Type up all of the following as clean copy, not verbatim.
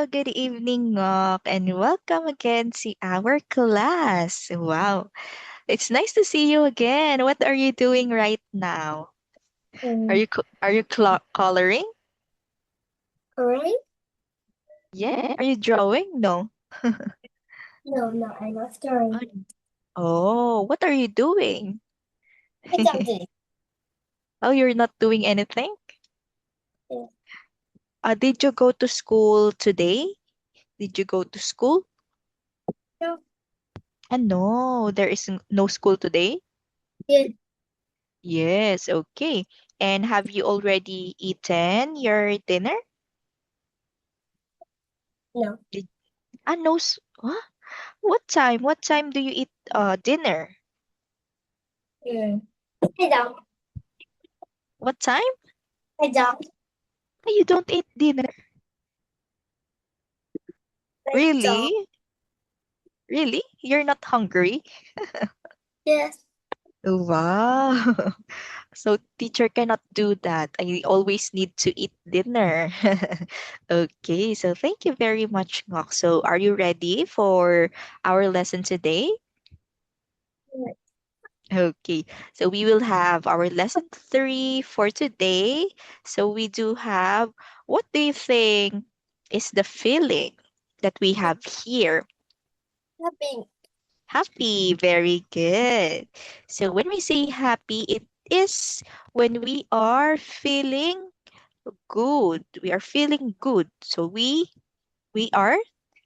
good evening, Ngok, and welcome again to our class. Wow, it's nice to see you again. What are you doing right now? Are Mm, you coloring? Alright? Yeah. Are you drawing? No. No, I'm not story. Oh, what are you doing? I don't do it. Oh, you're not doing anything? Yeah. Did you go to school today? Did you go to school? No, No, there is no school today. yeah, Yes, okay. And have you already eaten your dinner? no. Did, no. Huh? What time? What time do you eat dinner? Mm. I don't. What time? I don't. You don't eat dinner. I don't. Really? Really? You're not hungry? Yes. Wow. So teacher cannot do that. I always need to eat dinner. Okay, so thank you very much, Ngok. So are you ready for our lesson today? Okay, so we will have our lesson three for today. So we do have, what do you think is the feeling that we have here? Nothing. Happy, very good. So when we say happy, it is when we are feeling good. We are feeling good. So we are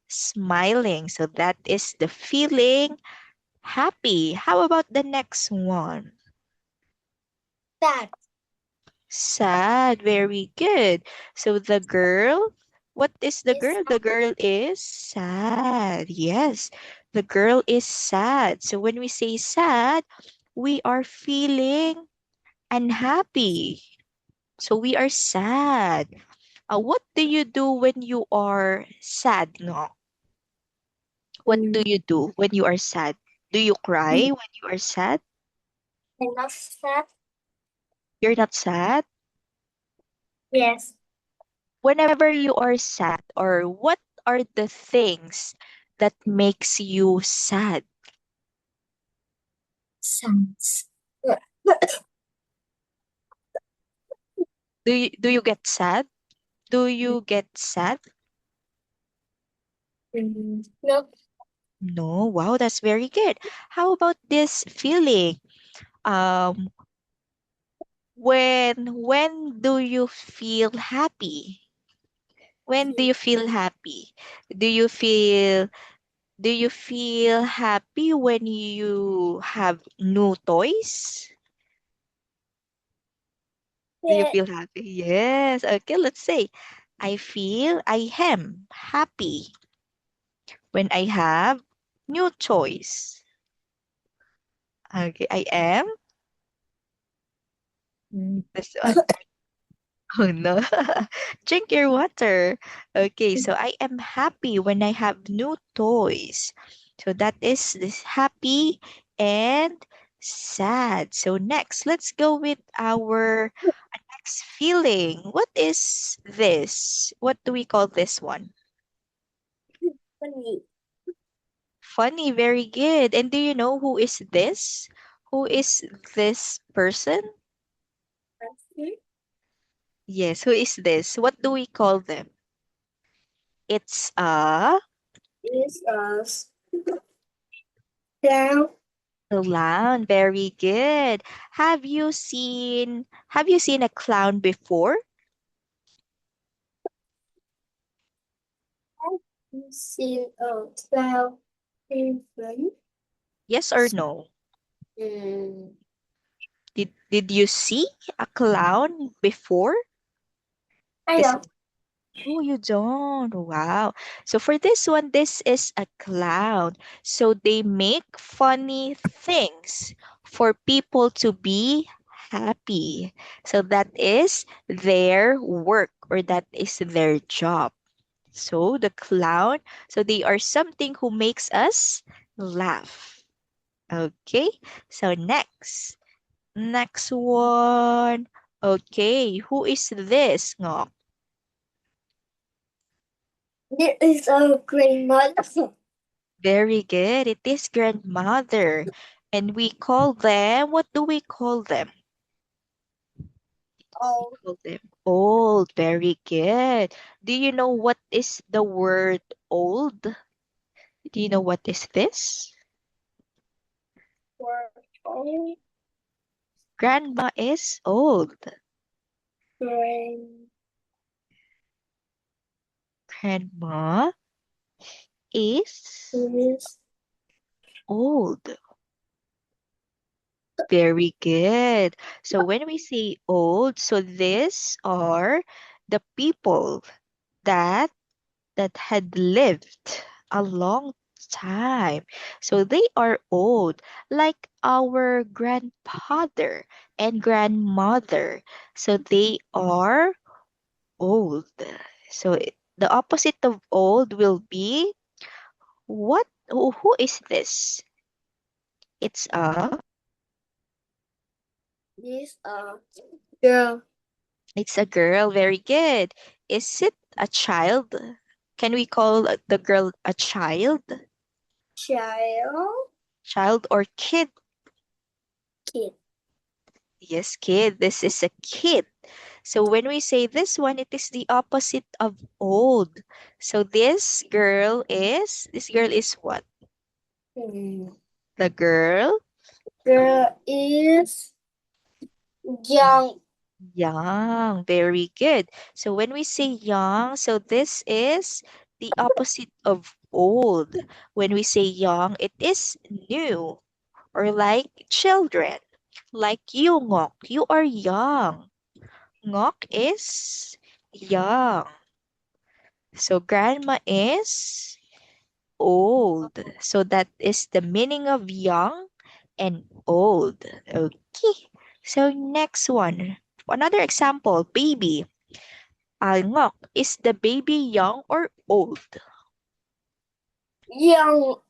smiling. So that is the feeling happy. How about the next one? That. Sad, very good. So the girl, what is the Yes. girl? The girl is sad. Yes, the girl is sad. So when we say sad, we are feeling unhappy. So we are sad. What do you do when you are sad? No. What Mm. do you do when you are sad? Do you cry when you are sad? I'm not sad. You're not sad? Yes. Whenever you are sad, or what are the things that makes you sad? Sans. Do you get sad? Do you get sad? No. No. Wow, that's very good. How about this feeling? Um, when do you feel happy? When do you feel happy? Do you feel do you feel happy when you have new toys? Do you Yeah. feel happy? Yes. Okay, let's say I am happy when I have new toys. Okay, I am this one. Oh no. Drink your water. Okay, so I am happy when I have new toys. So that is this happy and sad. So next, let's go with our next feeling. What is this? What do we call this one? Funny. Funny, very good. And do you know who is this? Who is this person? Yes, who is this? What do we call them? It's a Is us. Down. clown. Very good. Have you seen a clown before? See cloud. Infant. Yes or no? Mm. Did you see a clown before? I Is don't. Oh, you don't. Wow. So for this one, this is a clown. So they make funny things for people to be happy. So that is their work, or that is their job. So the clown, so they are something who makes us laugh. Okay. So next one. Okay, who is this? Ngok? There is a grandmother. Very good. It is grandmother. And we call them, what do we call them? We Oh, call them old. Very good. Do you know what is the word old? Do you know what is this? for old Grandma is old. grand Grandma is is old. Very good. So when we say old, so these are the people that had lived a long time. So they are old, like our grandfather and grandmother. So they are old. So the opposite of old will be what? Who is this? It's this girl it's a girl. Very good. Is it a child? Can we call the girl a child? child Child or kid? kid. Yes, kid. This is a kid. So when we say this one, it is the opposite of old. So this girl is what? Hmm. The girl Girl is young. young. Very good. So when we say young, so this is the opposite of old. When we say young, it is new or like children. Like you, Ngok. You are young. Ngok is young. So grandma is old. So that is the meaning of young and old. Okay. So next one. Another example, baby. Ngok, is the baby young or old? Young.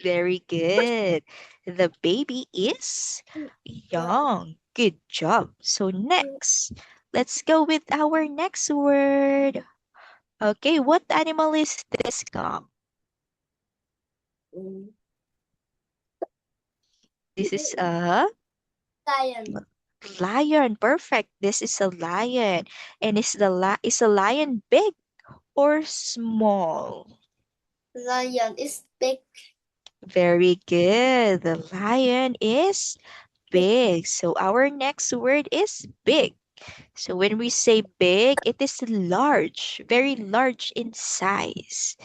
Very good. The baby is Young. young. Good job. So next, let's go with our next word. Okay, what animal is this, Ngok? Mm. This is a Lion. lion. Perfect. This is a lion. And is a lion big or small? Lion is big. Very good. The lion is Big. big. So our next word is big. So when we say big, it is large, very large in size.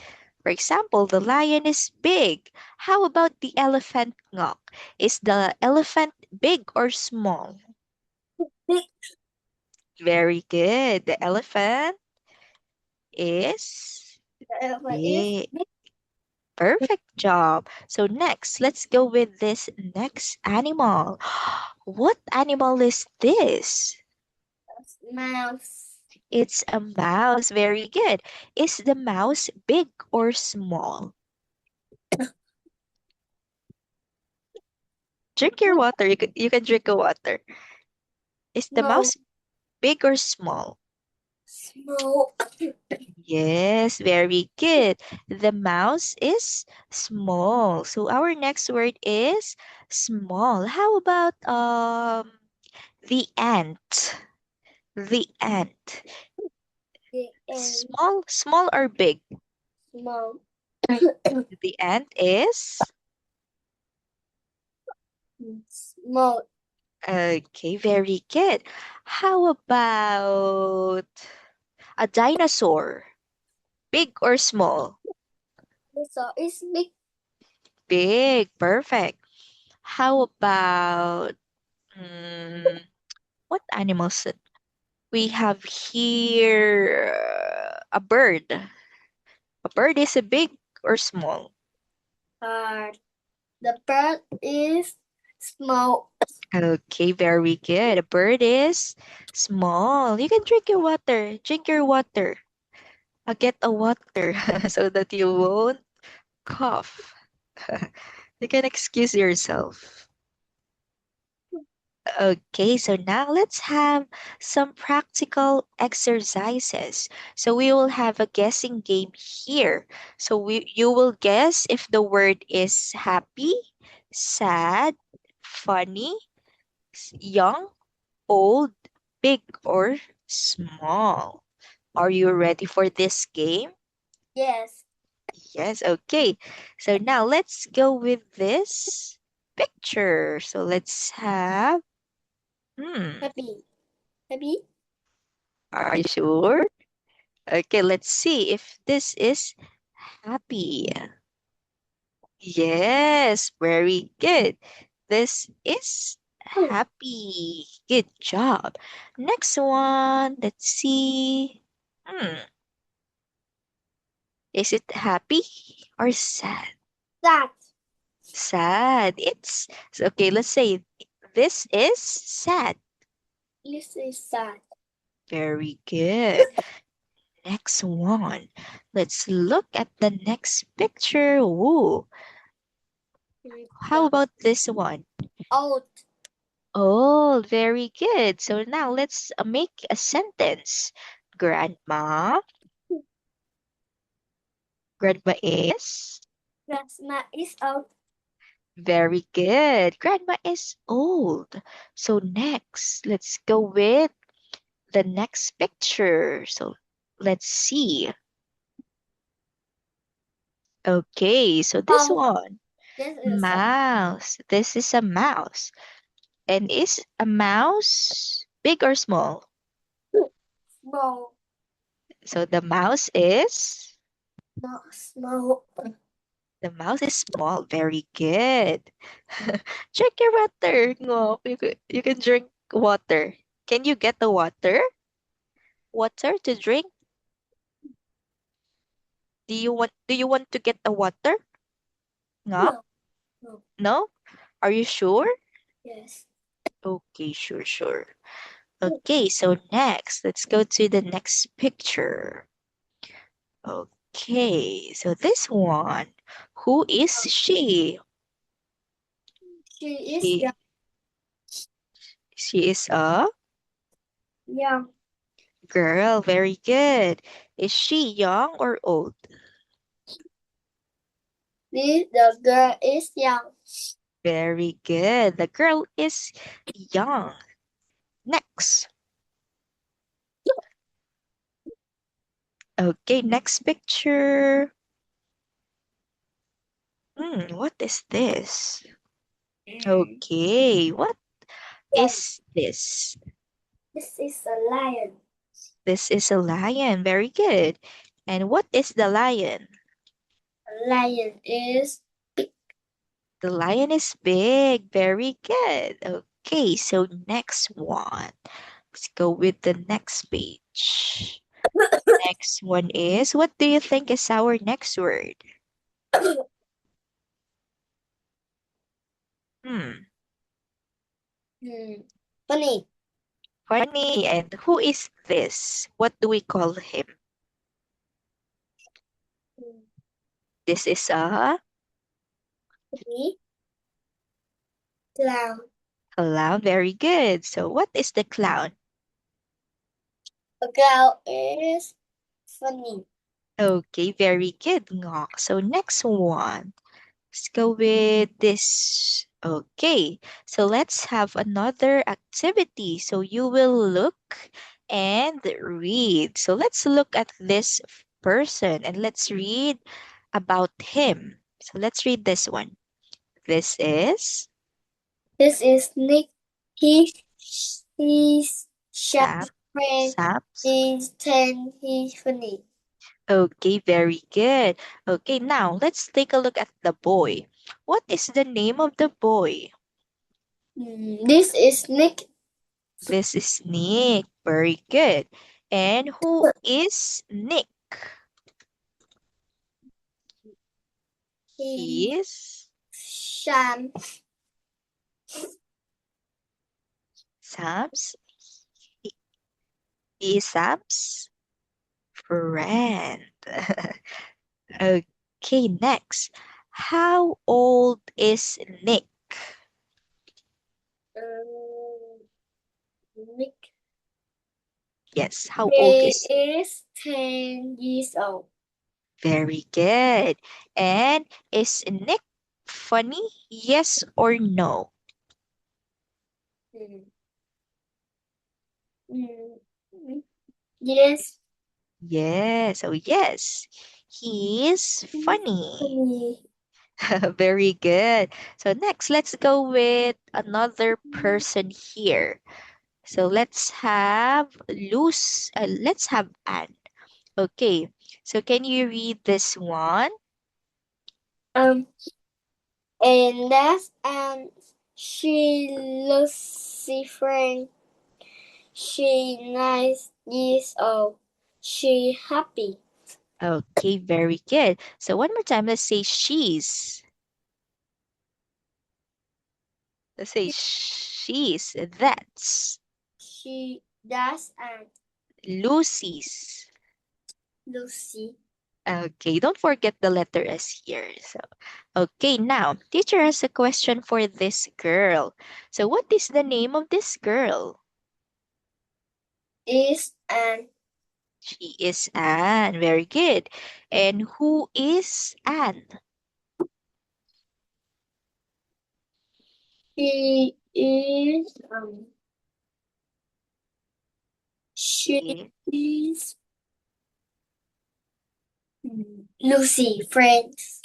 For example, the lion is big. How about the elephant, Ngok? Is the elephant big or small? Big. Very good. The elephant is The elephant is big. big. Perfect job. So next, let's go with this next animal. What animal is this? Mouse. It's a mouse. Very good. Is the mouse big or small? Drink your water. You can drink a water. Is the Small. mouse big or small? Small. Yes, very good. The mouse is small. So our next word is small. How about the ant? The ant. Big and Small or big? small. The ant is Small. okay, very good. How about a dinosaur? Big or small? So it's big. Big, perfect. How about mm, what animals we have here? A bird. A bird is a big or small? Hard. The bird is small. Okay, very good. A bird is small. You can drink your water. Drink your water. Get a water so that you won't cough. You can excuse yourself. Okay, so now let's have some practical exercises. So we will have a guessing game here. So you will guess if the word is happy, sad, funny, young, old, big, or small. Are you ready for this game? Yes. Yes, okay. So now let's go with this picture. So let's have, Happy. Happy. are you sure? Okay, let's see if this is happy. Yes, very good. This is happy. Good job. Next one, let's see. Hmm, is it happy or sad? That. Sad. It's okay, let's say this is sad. This is sad. Very good. Next one. Let's look at the next picture. Ooh, how The about this one? old. Oh, very good. So now let's make a sentence. Grandma. Grandma is. Grandma is old. Very good. Grandma is old. So next, let's go with the next picture. So let's see. Okay, so this Oh, one, this is a mouse. This is a mouse. And is a mouse big or small? small. So the mouse is. Not small. The mouse is small. Very good. Drink your water. No, you can drink water. Can you get the water? Water to drink? Do you want to get the water? No? No. No. No? Are you sure? Yes. Okay, sure. Okay, so next, let's go to the next picture. Okay, so this one. Who is she? She is young. She she is a Young. girl. Very good. Is she young or old? The girl is young. Very good. The girl is young. Next. Okay, next picture. What is this? Okay, what Lion. is this? This is a lion. This is a lion. Very good. And what is the lion? A lion is The lion is big. Very good. Okay, so next one. Let's go with the next page. Next one is, what do you think is our next word? Hmm, funny. funny. And who is this? What do we call him? This is a Funny. Clown. clown. Very good. So what is the clown? A girl is funny. Okay, very good, Ngok. So next one. Let's go with this. Okay, so let's have another activity. So you will look and read. So let's look at this person and let's read about him. So let's read this one. This is This is Nick. He's shy Sam. friend. Saps. He's 10. He's funny. Okay, very good. Okay, now let's take a look at the boy. What is the name of the boy? This is Nick. This is Nick. Very good. And who is Nick? He's He is Sam. Sam's. He is Sam's friend. Okay, next. How old is Nick? Nick. Yes, how old He is? is 10 years old. Very good. And is Nick funny? Yes or no? Mm. Mm. Yes. Yes. Oh, yes. He is funny. Funny. Very good. So next, let's go with another person here. So let's have Anne. Okay. So can you read this one? Um, and that's she Lucifer. She 9 years old. She happy. Okay, very good. So one more time, let's say she's. Let's say she's. That's She does and Lucy's. Lucy. Okay, don't forget the letter S here. So, okay, now teacher has a question for this girl. So, what is the name of this girl? Is and She is Anne. Very good. And who is Anne? she She is Lucy friends.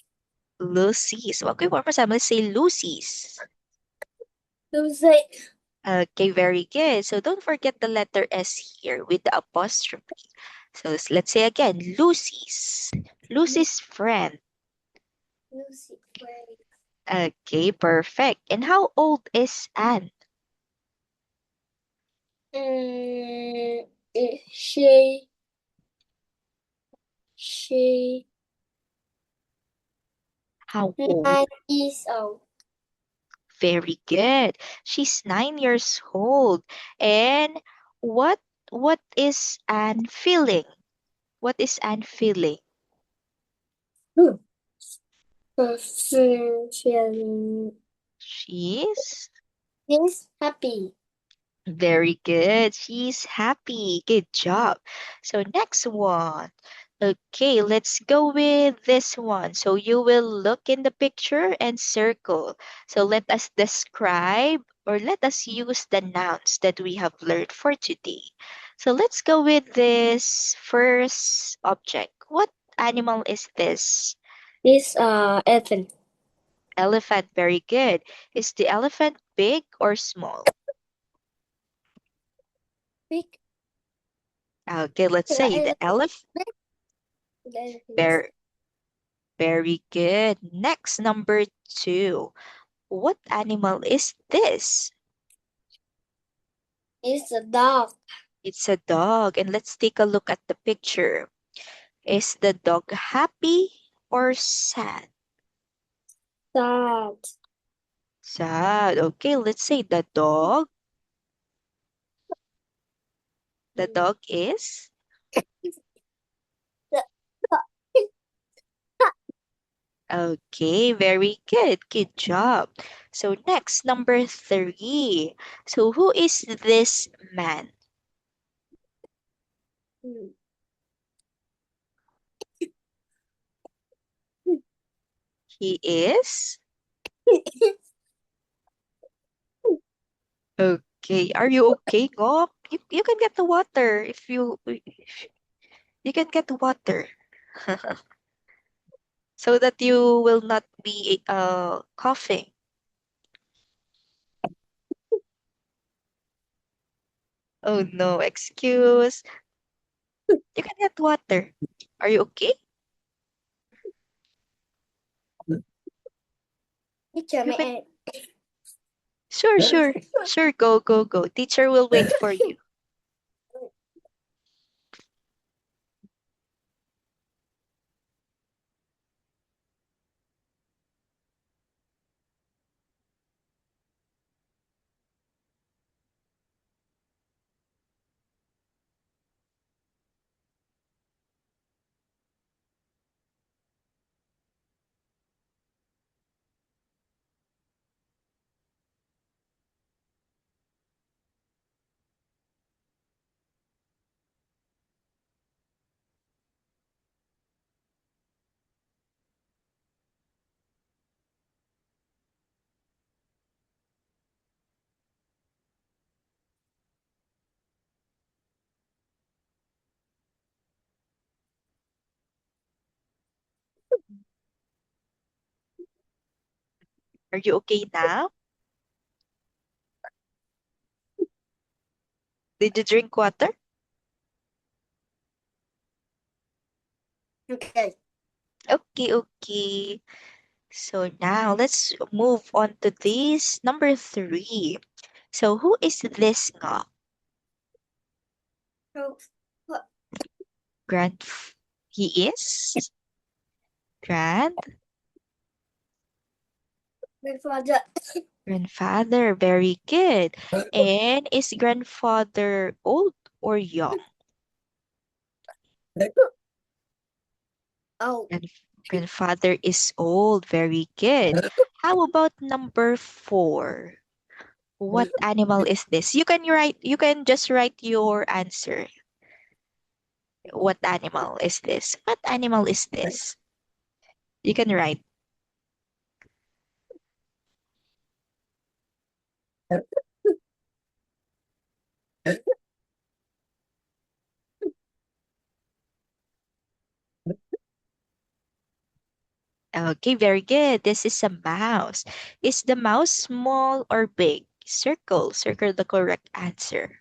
Lucy's. Okay, one more time. Let's say Lucy's. Lucy. Okay, very good. So don't forget the letter S here with the apostrophe. So let's say again, Lucy's. Lucy's friend. Lucy friends. Okay, perfect. And how old is Anne? Mm, she How old? 9 years old. Very good. She's 9 years old. And what what is Anne feeling? What is Anne feeling? Hmm. Feeling She's is happy. very good. She's happy. Good job. So next one. Okay, let's go with this one. So you will look in the picture and circle. So let us describe or let us use the nouns that we have learned for today. So let's go with this first object. What animal is this? Is elephant. Elephant. Very good. Is the elephant big or small? Big. Okay, let's The say the elephant is elephant. big. The elephant is Very, very good. Next, number two. What animal is this? is a dog. It's a dog. And let's take a look at the picture. Is the dog happy or sad? Sad. Sad. Okay, let's say the dog. The Mm. dog is. The- Okay, very good. Good job. So next, number three. So who is this man? Mm. He is. Okay, are you okay, Ngok? You can get the water if you can get the water so that you will not be coughing. Oh no, excuse. You can get water. Are you okay? Teacher, You may can. I? Sure, sure, sure. Go, go, go. Teacher will wait for you. Are you okay now? Did you drink water? Okay. Okay, okay. So now let's move on to this number 3. So who is this nga? So, what? Grand he is grand Grandfather. grandfather. Very good. And is grandfather old or young? Oh, Grand- Grandfather is old. Very good. How about number 4? What animal is this? You can just write your answer. What animal is this? What animal is this? You can write. Okay, very good. This is a mouse. Is the mouse small or big? Circle. Circle the correct answer.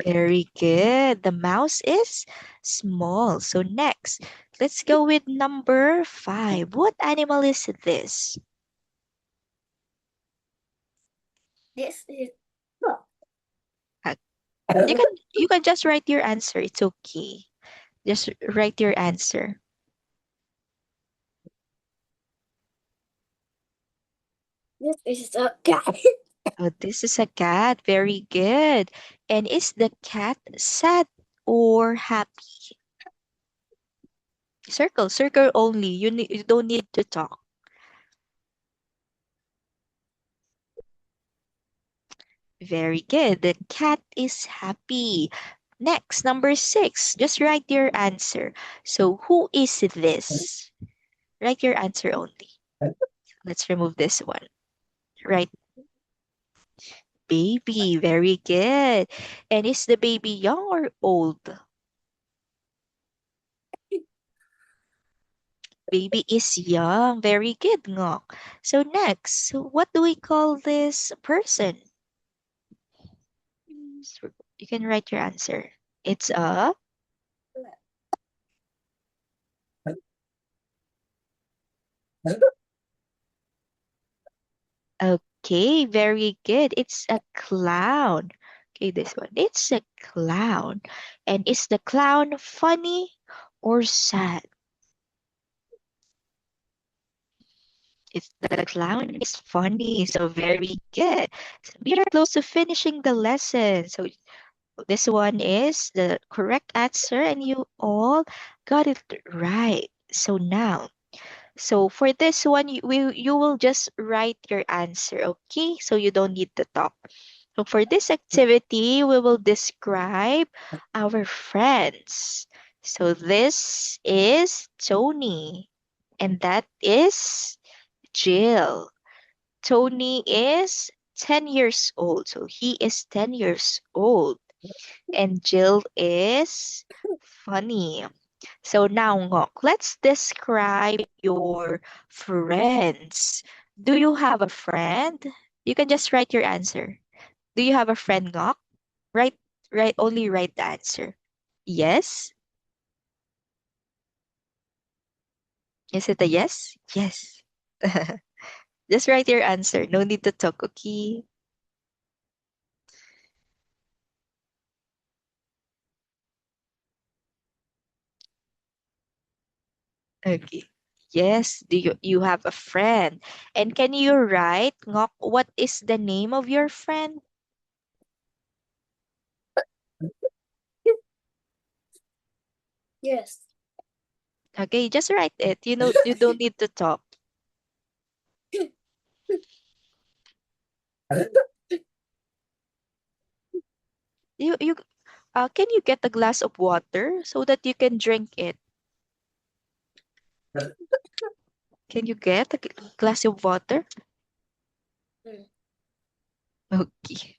Very good. The mouse is small. So next, let's go with number 5. What animal is this? this is Uh, you can just write your answer. It's okay. Just write your answer. this is a cat. Oh, this is a cat. Very good. And is the cat sad or happy? Circle, circle only. You don't need to talk. Very good. The cat is happy. Next, number 6. Just write your answer. So, who is this? Write your answer only. Let's remove this one. Right, baby. Very good. And is the baby young or old? Baby is young. Very good, Ngok. So, next, what do we call this person? So you can write your answer. It's a okay, very good. It's a clown. Okay, this one. It's a clown. And is the clown funny or sad? It's the clown is funny, so very good. So we are close to finishing the lesson. So this one is the correct answer, and you all got it right. So now, so for this one, you will just write your answer, okay? So you don't need to talk. So for this activity, we will describe our friends. So this is Tony, and that is Jill. Tony is 10 years old, so he is 10 years old. And Jill is funny. So now, Ngok, let's describe your friends. Do you have a friend? You can just write your answer. Do you have a friend, Ngok? Write, only write the answer. Yes? Is it a yes? Yes. Just write your answer. No need to talk, okay? Okay. Yes, do you have a friend? And can you write, Ngok, what is the name of your friend? Yes. Okay, just write it. You know, you don't need to talk. You can you get a glass of water so that you can drink it? Can you get a glass of water? Mm. Okay.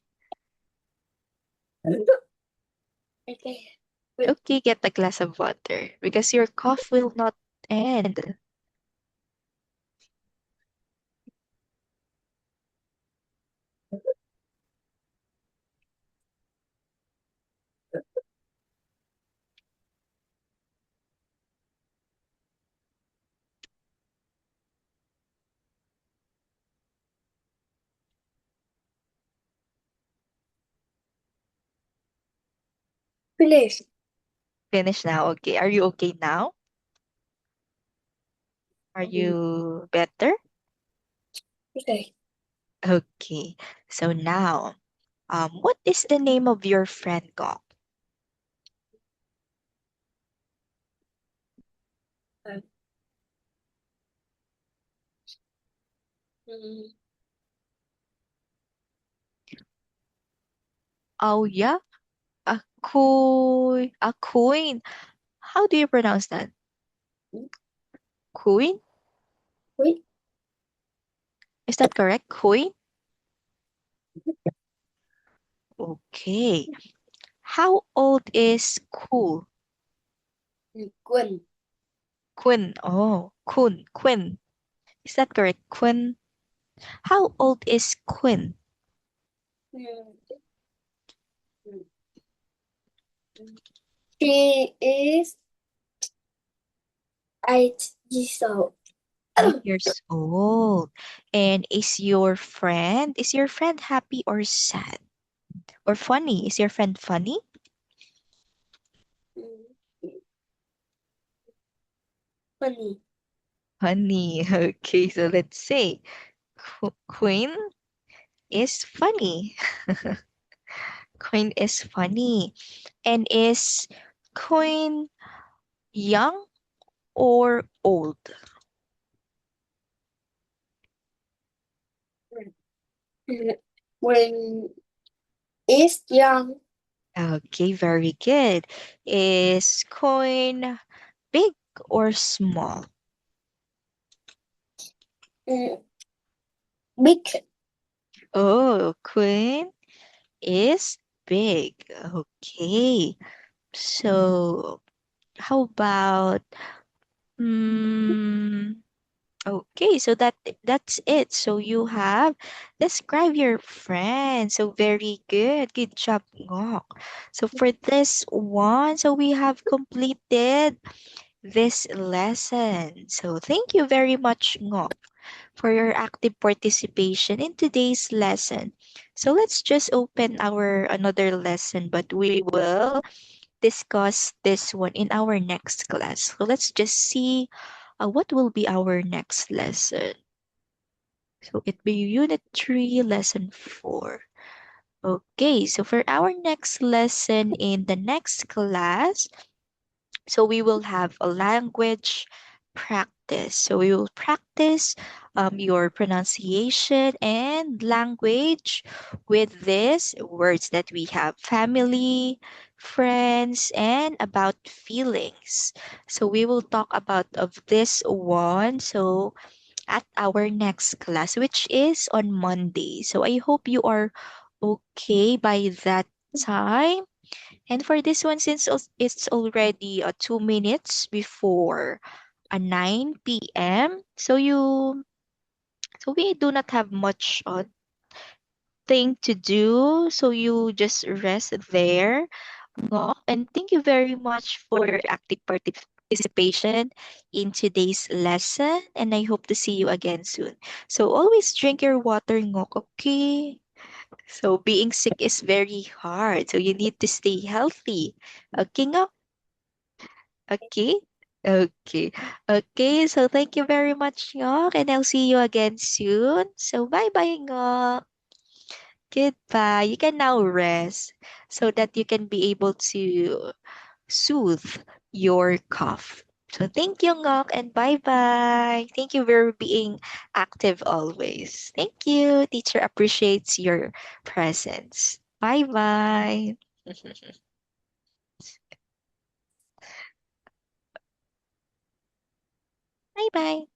Okay. Okay, get a glass of water because your cough will not end. Finish. Finish now. Okay. Are you okay now? Are Mm, you better? okay. Okay. So now, what is the name of your friend, Gok? Uh, mm, Oh yeah, a coin. A coin. How do you pronounce that? Coin? wait. Is that correct? Coin? Okay. How old is Cool? Quên. Quinn. Oh, Kun. Quinn. Is that correct? Quinn. How old is Quinn? Mm, mm, She is 8 years old. 8 years old. And is your friend happy or sad? Or funny? Is your friend funny? Mm, Funny. Funny. Okay, so let's say Quinn is funny. Quinn is funny. And is Quinn young or old? Mm, When is young, Okay, very good. Is Quinn big or small? mm, big. Oh, Quinn is big. Okay. So how about mm, okay, so that's it. So you have describe your friend. So very good. Good job, Ngok. So for this one, so we have completed this lesson. So thank you very much, Ngok, for your active participation in today's lesson. So let's just open our another lesson, but we will discuss this one in our next class. So let's just see what will be our next lesson. So it be Unit 3, Lesson 4. Okay, so for our next lesson in the next class, so we will have a language practice. So we will practice your pronunciation and language with these words that we have: family, friends, and about feelings. So we will talk about of this one. So at our next class, which is on Monday. So I hope you are okay by that time. And for this one, since it's already 2 minutes before 9 p.m., so we do not have much thing to do. So you just rest there. And thank you very much for your active participation in today's lesson. And I hope to see you again soon. So always drink your water, Ngok, okay? So being sick is very hard. So you need to stay healthy. Okay, Ngok? Okay? Okay. Okay, so thank you very much, Ngok. And I'll see you again soon. So bye-bye, Ngok. Goodbye. You can now rest so that you can be able to soothe your cough. So thank you, Ngok, and bye-bye. Thank you for being active always. Thank you. Teacher appreciates your presence. Bye-bye. Bye-bye.